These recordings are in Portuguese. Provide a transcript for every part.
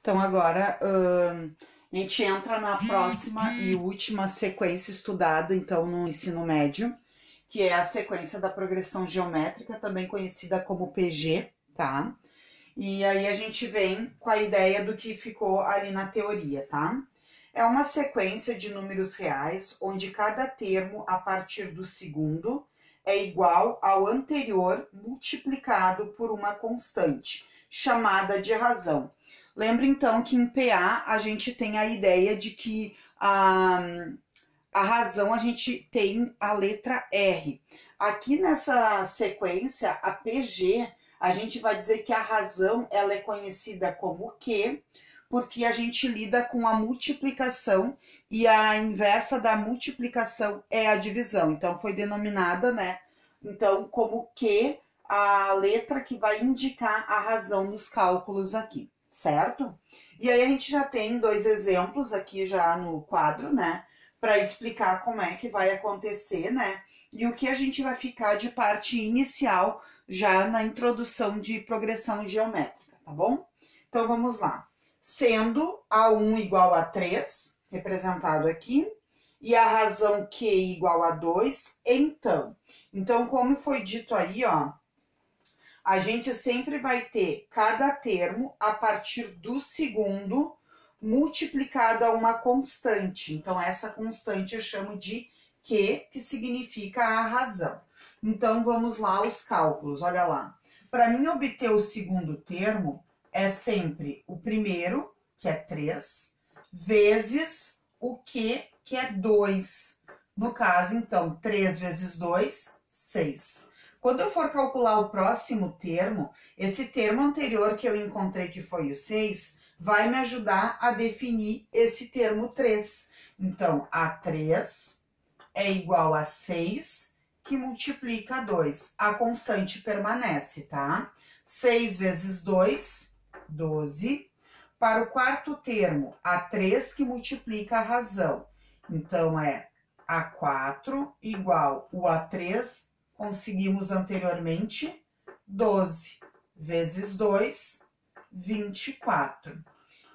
Então, agora a gente entra na próxima e última sequência estudada, então, no ensino médio, que é a sequência da progressão geométrica, também conhecida como PG, tá? E aí a gente vem com a ideia do que ficou ali na teoria, tá? É uma sequência de números reais, onde cada termo, a partir do segundo, é igual ao anterior multiplicado por uma constante, chamada de razão. Lembra então que em PA a gente tem a ideia de que a razão a gente tem a letra R. Aqui nessa sequência, a PG, a gente vai dizer que a razão ela é conhecida como Q, porque a gente lida com a multiplicação e a inversa da multiplicação é a divisão. Então, foi denominada, né? Então, como Q, a letra que vai indicar a razão dos cálculos aqui, certo? E aí a gente já tem dois exemplos aqui já no quadro, né? Para explicar como é que vai acontecer, né? E o que a gente vai ficar de parte inicial já na introdução de progressão geométrica, tá bom? Então, vamos lá. Sendo A1 igual a 3, representado aqui, e a razão Q igual a 2, então, como foi dito aí, ó, a gente sempre vai ter cada termo a partir do segundo multiplicado a uma constante. Então, essa constante eu chamo de Q, que significa a razão. Então, vamos lá aos cálculos, olha lá. Para mim obter o segundo termo, é sempre o primeiro, que é 3, vezes o Q, que é 2. No caso, então, 3 vezes 2, 6. Quando eu for calcular o próximo termo, esse termo anterior que eu encontrei, que foi o 6, vai me ajudar a definir esse termo 3. Então, A3 é igual a 6, que multiplica 2. A constante permanece, tá? 6 vezes 2, 12. Para o quarto termo, A3 que multiplica a razão. Então, é A4 igual o A3, conseguimos anteriormente, 12 vezes 2, 24.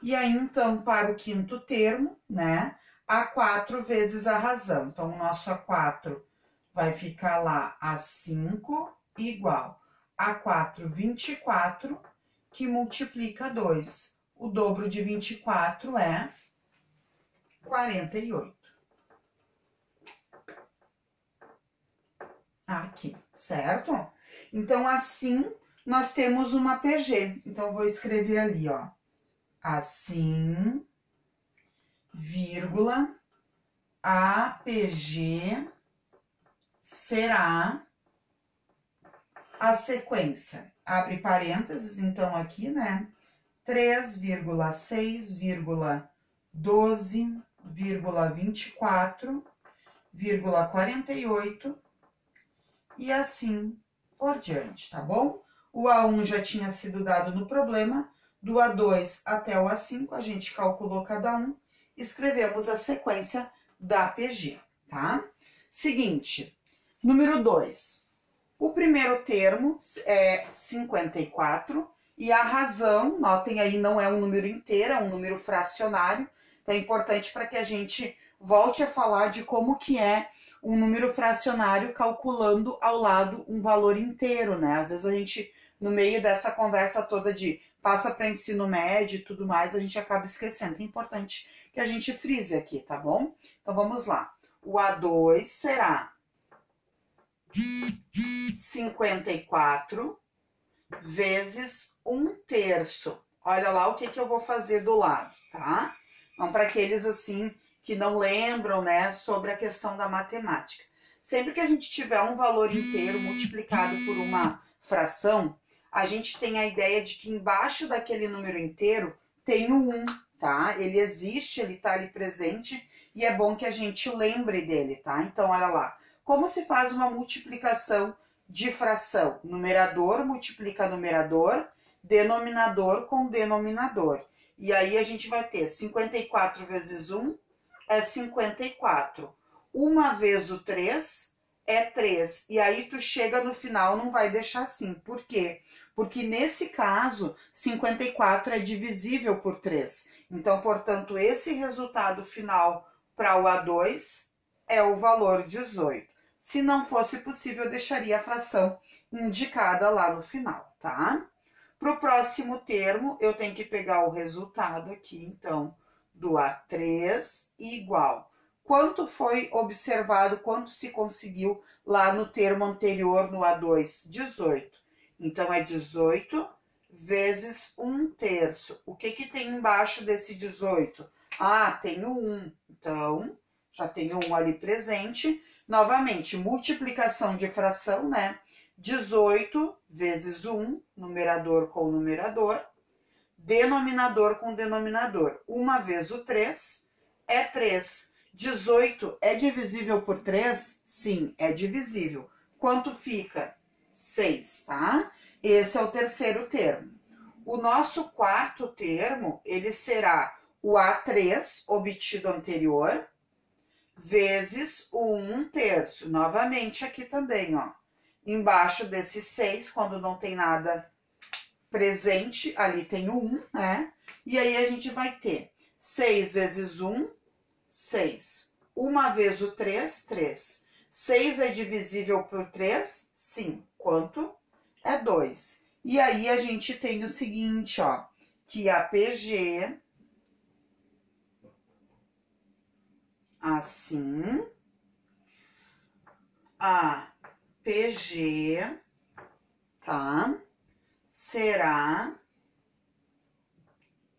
E aí, então, para o quinto termo, né, A4 vezes a razão. Então, o nosso A4 vai ficar lá A5 igual A4, 24, que multiplica 2. O dobro de 24 é 48. Aqui, certo? Então, assim, nós temos uma PG. Então, vou escrever ali, ó. Assim, vírgula, APG será a sequência. Abre parênteses, então, aqui, né? 3,6,12,24,48 e assim por diante, tá bom? O A1 já tinha sido dado no problema, do A2 até o A5, a gente calculou cada um, escrevemos a sequência da PG, tá? Seguinte, número 2. O primeiro termo é 54 e a razão, notem aí, não é um número inteiro, é um número fracionário. Então, é importante para que a gente volte a falar de como que é um número fracionário calculando ao lado um valor inteiro, né? Às vezes a gente, no meio dessa conversa toda de passa para ensino médio e tudo mais, a gente acaba esquecendo. É importante que a gente frise aqui, tá bom? Então, vamos lá. O A2 será 54 vezes 1/3. Olha lá o que eu vou fazer do lado, tá? Então, para aqueles assim que não lembram, né, sobre a questão da matemática. Sempre que a gente tiver um valor inteiro multiplicado por uma fração, a gente tem a ideia de que embaixo daquele número inteiro tem o 1, tá? Ele existe, ele tá ali presente e é bom que a gente lembre dele, tá? Então, olha lá. Como se faz uma multiplicação de fração? Numerador multiplica numerador, denominador com denominador. E aí a gente vai ter 54 vezes 1 é 54. 1 vez o 3 é 3. E aí tu chega no final, não vai deixar assim. Por quê? Porque nesse caso, 54 é divisível por 3. Então, portanto, esse resultado final para o A2 é o valor 18. Se não fosse possível, eu deixaria a fração indicada lá no final, tá? Para o próximo termo, eu tenho que pegar o resultado aqui, então, do A3 igual. Quanto foi observado, quanto se conseguiu lá no termo anterior, no A2? 18. Então, é 18 vezes 1/3. O que que tem embaixo desse 18? Ah, tem o 1. Então, já tem o 1 ali presente. Novamente, multiplicação de fração, né? 18 vezes 1, numerador com numerador, denominador com denominador. 1 vezes o 3 é 3. 18 é divisível por 3? Sim, é divisível. Quanto fica? 6, tá? Esse é o terceiro termo. O nosso quarto termo, ele será o A3, obtido anterior, vezes o 1/3. Novamente aqui também, ó. Embaixo desse 6, quando não tem nada presente, ali tem o 1, né? E aí a gente vai ter 6 vezes 1, 6. 1 vezes o 3, 3. 6 é divisível por 3? Sim. Quanto? É 2. E aí a gente tem o seguinte, ó, que a PG, assim, a PG, tá? Será,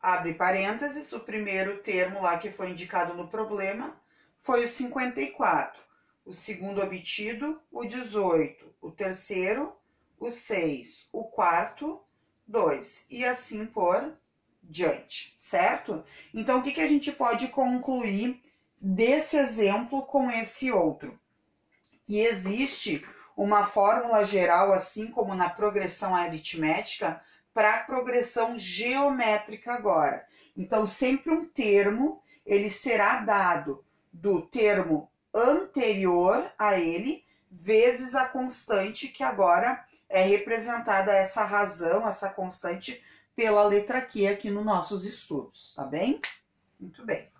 abre parênteses, o primeiro termo lá que foi indicado no problema foi o 54. O segundo obtido, o 18. O terceiro, o 6. O quarto, 2. E assim por diante, certo? Então, o que que a gente pode concluir desse exemplo com esse outro? Que existe uma fórmula geral, assim como na progressão aritmética, para a progressão geométrica agora. Então, sempre um termo, ele será dado do termo anterior a ele, vezes a constante, que agora é representada essa razão, essa constante, pela letra Q aqui nos nossos estudos, tá bem? Muito bem.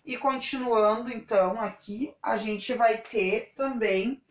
E continuando, então, aqui, a gente vai ter também,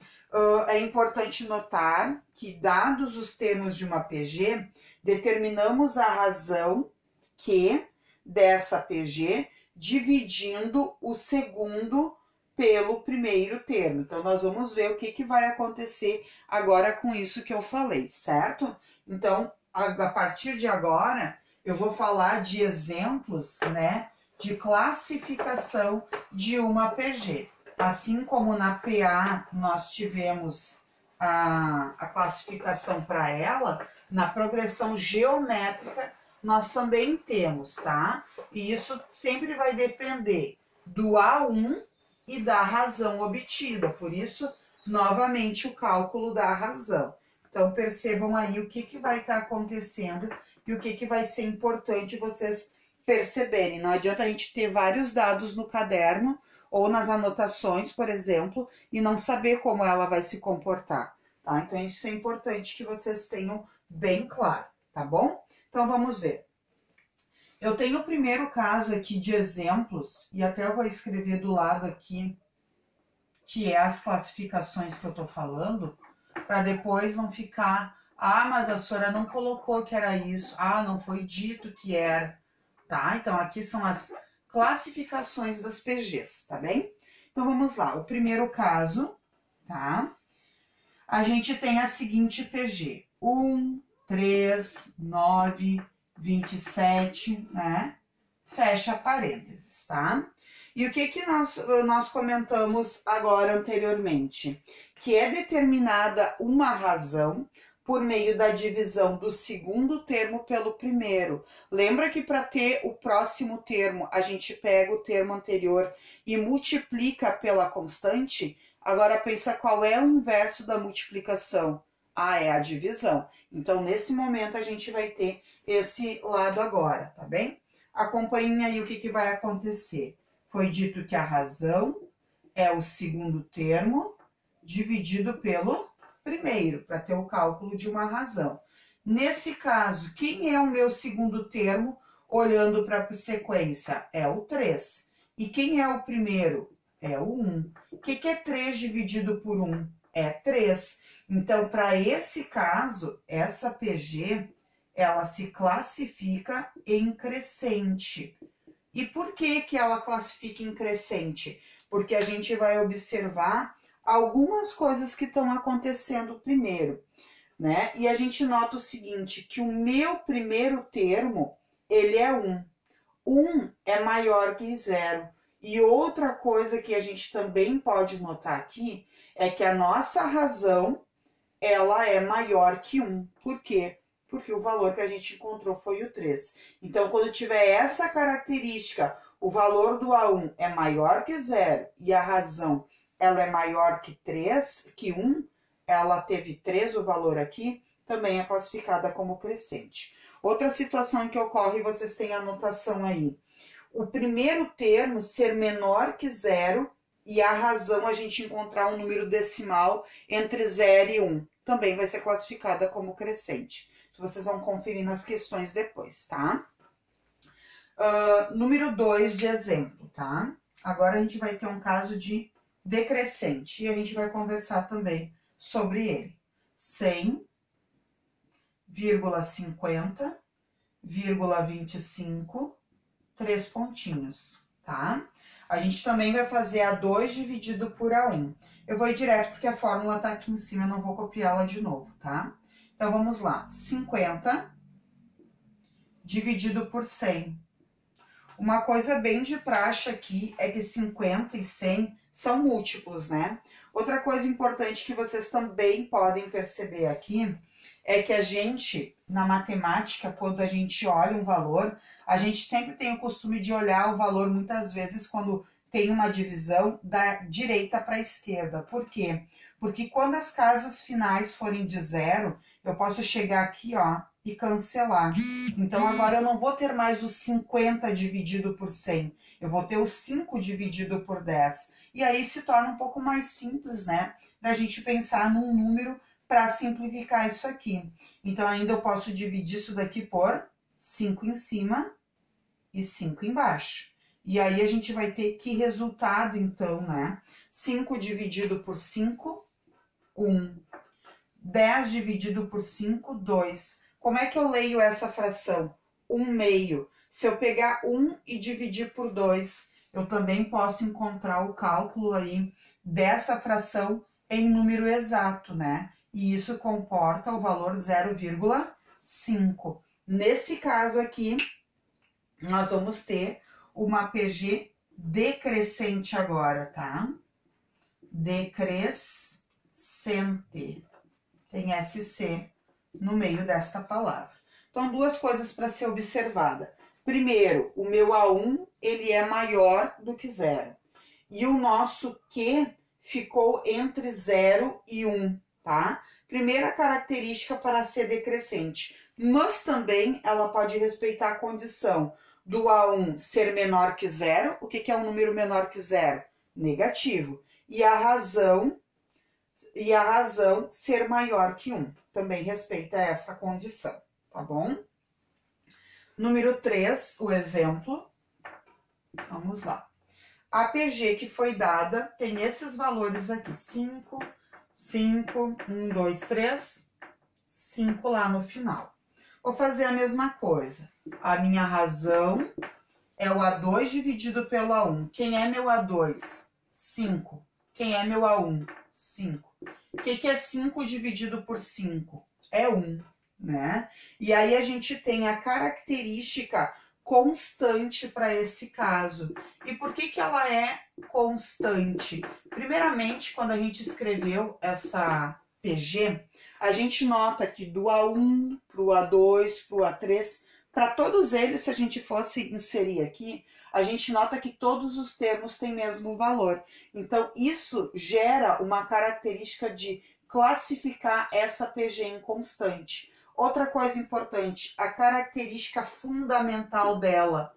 é importante notar que, dados os termos de uma PG, determinamos a razão Q dessa PG, dividindo o segundo pelo primeiro termo. Então, nós vamos ver o que que vai acontecer agora com isso que eu falei, certo? Então, a partir de agora, eu vou falar de exemplos, né, de classificação de uma PG. Assim como na PA nós tivemos a classificação para ela, na progressão geométrica nós também temos, tá? E isso sempre vai depender do A1 e da razão obtida, por isso, novamente, o cálculo da razão. Então, percebam aí o que que vai estar acontecendo e o que que vai ser importante vocês perceberem. Não adianta a gente ter vários dados no caderno ou nas anotações, por exemplo, e não saber como ela vai se comportar, tá? Então, isso é importante que vocês tenham bem claro, tá bom? Então, vamos ver. Eu tenho o primeiro caso aqui de exemplos, e até eu vou escrever do lado aqui, que é as classificações que eu tô falando, para depois não ficar, ah, mas a senhora não colocou que era isso, ah, não foi dito que era, tá? Então, aqui são as classificações das PGs, tá bem? Então, vamos lá. O primeiro caso, tá? A gente tem a seguinte PG. 1, 3, 9, 27, né? Fecha parênteses, tá? E o que que nós comentamos agora anteriormente? Que é determinada uma razão por meio da divisão do segundo termo pelo primeiro. Lembra que para ter o próximo termo, a gente pega o termo anterior e multiplica pela constante? Agora pensa qual é o inverso da multiplicação. Ah, é a divisão. Então, nesse momento, a gente vai ter esse lado agora, tá bem? Acompanhem aí o que que vai acontecer. Foi dito que a razão é o segundo termo dividido pelo primeiro, para ter o cálculo de uma razão. Nesse caso, quem é o meu segundo termo, olhando para a sequência? É o 3. E quem é o primeiro? É o 1. O que é 3 dividido por 1? É 3. Então, para esse caso, essa PG, ela se classifica em crescente. E por que ela classifica em crescente? Porque a gente vai observar algumas coisas que estão acontecendo primeiro, né? E a gente nota o seguinte, que o meu primeiro termo, ele é 1. 1 é maior que 0. E outra coisa que a gente também pode notar aqui é que a nossa razão, ela é maior que 1. Por quê? Porque o valor que a gente encontrou foi o 3. Então, quando tiver essa característica, o valor do A1 é maior que 0 e a razão ela é maior que 3, que 1, ela teve 3 o valor aqui, também é classificada como crescente. Outra situação que ocorre, vocês têm a anotação aí. O primeiro termo ser menor que 0 e a razão a gente encontrar um número decimal entre 0 e 1. Também vai ser classificada como crescente. Vocês vão conferir nas questões depois, tá? Número 2 de exemplo, tá? Agora a gente vai ter um caso de decrescente e a gente vai conversar também sobre ele. 100,50,25, 3 pontinhos, tá? A gente também vai fazer A2 dividido por A1. Eu vou ir direto porque a fórmula tá aqui em cima, eu não vou copiá-la de novo, tá? Então, vamos lá. 50 dividido por 100. Uma coisa bem de praxe aqui é que 50 e 100 são múltiplos, né? Outra coisa importante que vocês também podem perceber aqui é que a gente, na matemática, quando a gente olha um valor, a gente sempre tem o costume de olhar o valor muitas vezes quando tem uma divisão da direita para a esquerda. Por quê? Porque quando as casas finais forem de 0, eu posso chegar aqui, ó, e cancelar. Então, agora eu não vou ter mais o 50 dividido por 100. Eu vou ter o 5 dividido por 10. E aí se torna um pouco mais simples, né? Da gente pensar num número para simplificar isso aqui. Então, ainda eu posso dividir isso daqui por 5 em cima e 5 embaixo. E aí a gente vai ter que resultado, então, né? 5 dividido por 5, 1. 10 dividido por 5, 2. Como é que eu leio essa fração? 1/2. Se eu pegar 1 e dividir por 2, eu também posso encontrar o cálculo aí dessa fração em número exato, né? E isso comporta o valor 0,5. Nesse caso aqui, nós vamos ter uma PG decrescente agora, tá? Decrescente. Tem SC no meio desta palavra. Então, duas coisas para ser observada. Primeiro, o meu A1, ele é maior do que 0. E o nosso Q ficou entre 0 e 1, tá? Primeira característica para ser decrescente. Mas também ela pode respeitar a condição do A1 ser menor que 0. O que é um número menor que 0? Negativo. E a razão ser maior que 1. Também respeita essa condição, tá bom? Número 3, o exemplo. Vamos lá. A PG que foi dada tem esses valores aqui. 5, 5, 1, 2, 3, 5 lá no final. Vou fazer a mesma coisa. A minha razão é o A2 dividido pelo A1. Quem é meu A2? 5. Quem é meu A1? 5. O que é 5 dividido por 5? É 1, né? E aí a gente tem a característica constante para esse caso. E por que ela é constante? Primeiramente, quando a gente escreveu essa PG, a gente nota que do A1 para o A2, para o A3, para todos eles, se a gente fosse inserir aqui, a gente nota que todos os termos têm mesmo valor. Então, isso gera uma característica de classificar essa PG em constante. Outra coisa importante, a característica fundamental dela,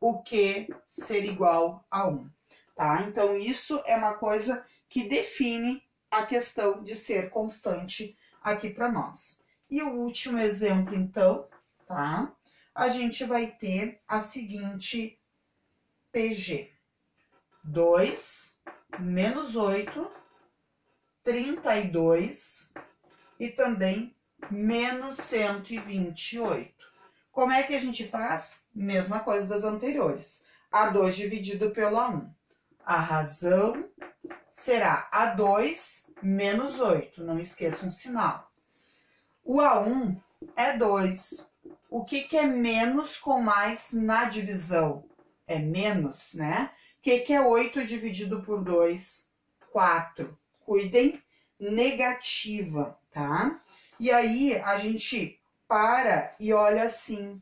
o Q ser igual a 1. Tá? Então, isso é uma coisa que define a questão de ser constante aqui para nós. E o último exemplo, então, tá? A gente vai ter a seguinte PG. 2 menos 8, 32 e também menos 128. Como é que a gente faz? Mesma coisa das anteriores. A2 dividido pelo A1. A razão será A2 menos 8. Não esqueça um sinal. O A1 é 2. O que é menos com mais na divisão? É menos, né? O que é 8 dividido por 2? 4. Cuidem, negativa, tá? E aí a gente para e olha assim.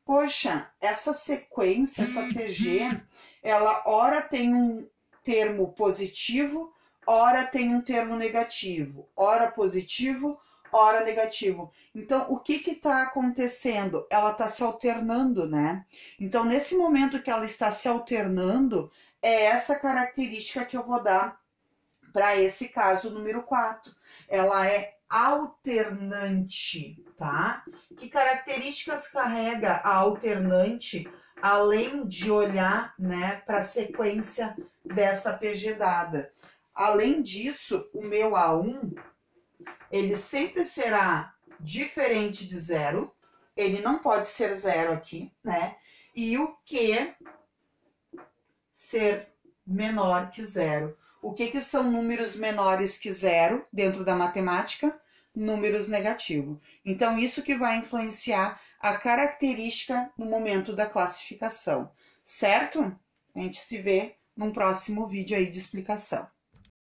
Poxa, essa sequência, essa PG, ela ora tem um termo positivo, ora tem um termo negativo. Ora positivo, ora negativo. Então, o que está acontecendo? Ela está se alternando, né? Então, nesse momento que ela está se alternando, é essa característica que eu vou dar para esse caso número 4. Ela é alternante, tá? Que características carrega a alternante, além de olhar, né, para a sequência dessa PG dada? Além disso, o meu A1, ele sempre será diferente de 0, ele não pode ser 0 aqui, né? E o Q ser menor que 0. O que são números menores que 0 dentro da matemática? Números negativos. Então, isso que vai influenciar a característica no momento da classificação, certo? A gente se vê num próximo vídeo aí de explicação.